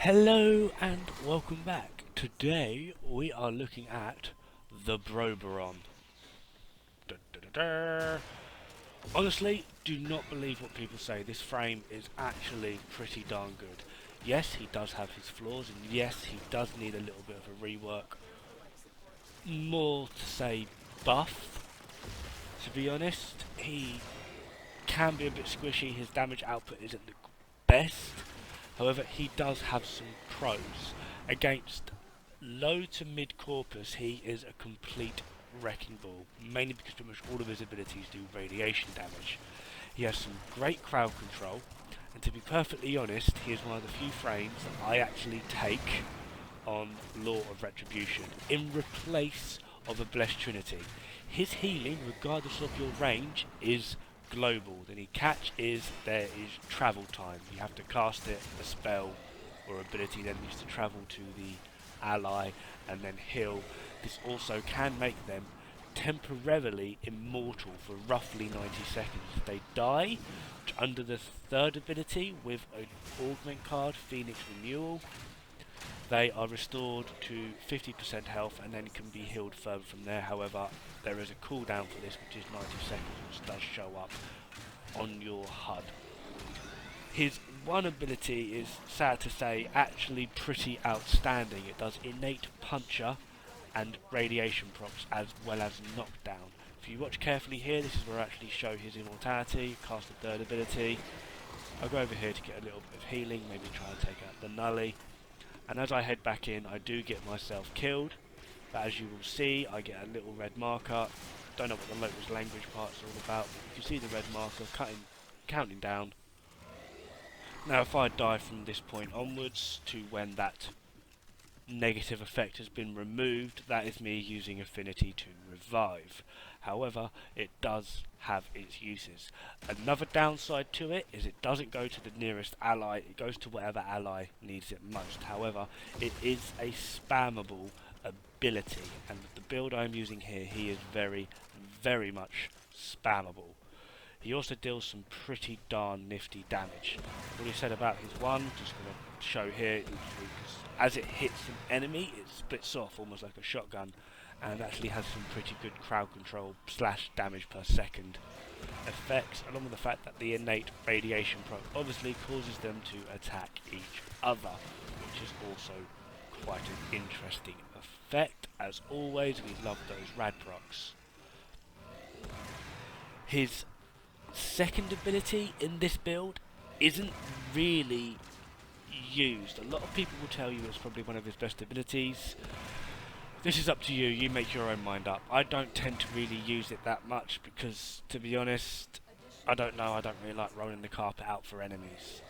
Hello and welcome back. Today we are looking at the Oberon. Honestly, do not believe what people say. This frame is actually pretty darn good. Yes, he does have his flaws, and yes, he does need a little bit of a rework. More to say buff, to be honest. He can be a bit squishy. His damage output isn't the best. However, he does have some pros. Against low to mid corpus, he is a complete wrecking ball, mainly because pretty much all of his abilities do radiation damage. He has some great crowd control, and to be perfectly honest, he is one of the few frames that I actually take on Law of Retribution in replace of a Blessed Trinity. His healing, regardless of your range, is global. The only catch is there is travel time. You have to cast it, a spell or ability, then needs to travel to the ally and then heal. This also can make them temporarily immortal for roughly 90 seconds. If they die under the third ability with an augment card, Phoenix Renewal, they are restored to 50% health and then can be healed further from there. However, there is a cooldown for this, which is 90 seconds, which does show up on your HUD. His one ability is, sad to say, actually pretty outstanding. It does innate puncher and radiation procs as well as knockdown. If you watch carefully here, this is where I actually show his immortality, cast the third ability. I'll go over here to get a little bit of healing, maybe try and take out the nully. And as I head back in, I do get myself killed. But as you will see, I get a little red marker. Don't know what the local language part's all about, but you can see the red marker counting down. Now if I die from this point onwards to when that negative effect has been removed, that is me using affinity to revive. However, it does have its uses. Another downside to it is it doesn't go to the nearest ally, it goes to whatever ally needs it most. However, it is a spammable ability, and with the build I'm using here, he is very, very much spammable. He also deals some pretty darn nifty damage. What he said about his one, just going to show here, as it hits an enemy, it splits off almost like a shotgun, and actually has some pretty good crowd control / damage per second effects, along with the fact that the innate radiation proc obviously causes them to attack each other, which is also quite an interesting effect. As always, we love those rad procs. His second ability in this build isn't really used. A lot of people will tell you it's probably one of his best abilities. This is up to you, you make your own mind up. I don't tend to really use it that much because, to be honest, I don't really like rolling the carpet out for enemies.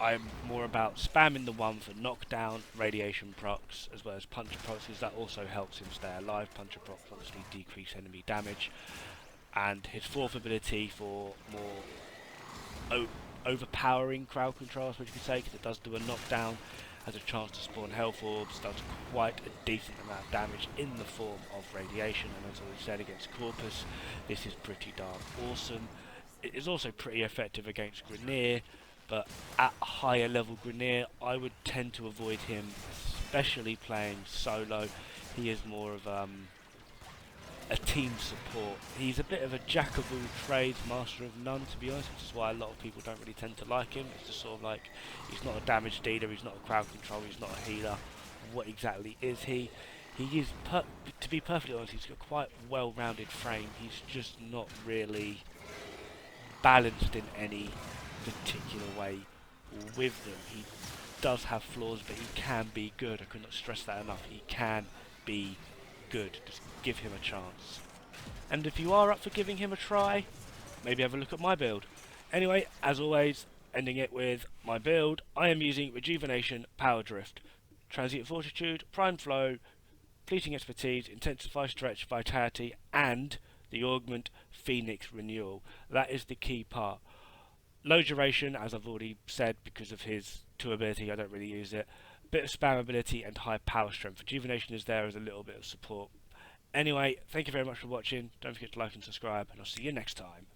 I'm more about spamming the one for knockdown, radiation procs, as well as puncher procs, because that also helps him stay alive. Puncher procs obviously decrease enemy damage. And his fourth ability for more overpowering crowd control, which you could say, because it does do a knockdown, has a chance to spawn health orbs, does quite a decent amount of damage in the form of radiation, and as I said, against Corpus, this is pretty darn awesome. It is also pretty effective against Grineer, but at a higher level Grineer, I would tend to avoid him, especially playing solo. He is more of a team support. He's a bit of a jack of all trades, master of none, to be honest, which is why a lot of people don't really tend to like him. It's just sort of like, he's not a damage dealer, he's not a crowd control, he's not a healer. What exactly is he? He is, to be perfectly honest, he's got quite a well-rounded frame. He's just not really balanced in any particular way with them. He does have flaws, but he can be good. I could not stress that enough. He can be good. Just give him a chance. And if you are up for giving him a try, maybe have a look at my build. Anyway, as always, ending it with my build, I am using Rejuvenation, Power Drift, Transient Fortitude, Prime Flow, Fleeting Expertise, Intensify Stretch, Vitality, and the Augment Phoenix Renewal. That is the key part. Low duration, as I've already said, because of his 2 ability, I don't really use it. Bit of spam ability and high power strength. Rejuvenation is there as a little bit of support. Anyway, thank you very much for watching. Don't forget to like and subscribe, and I'll see you next time.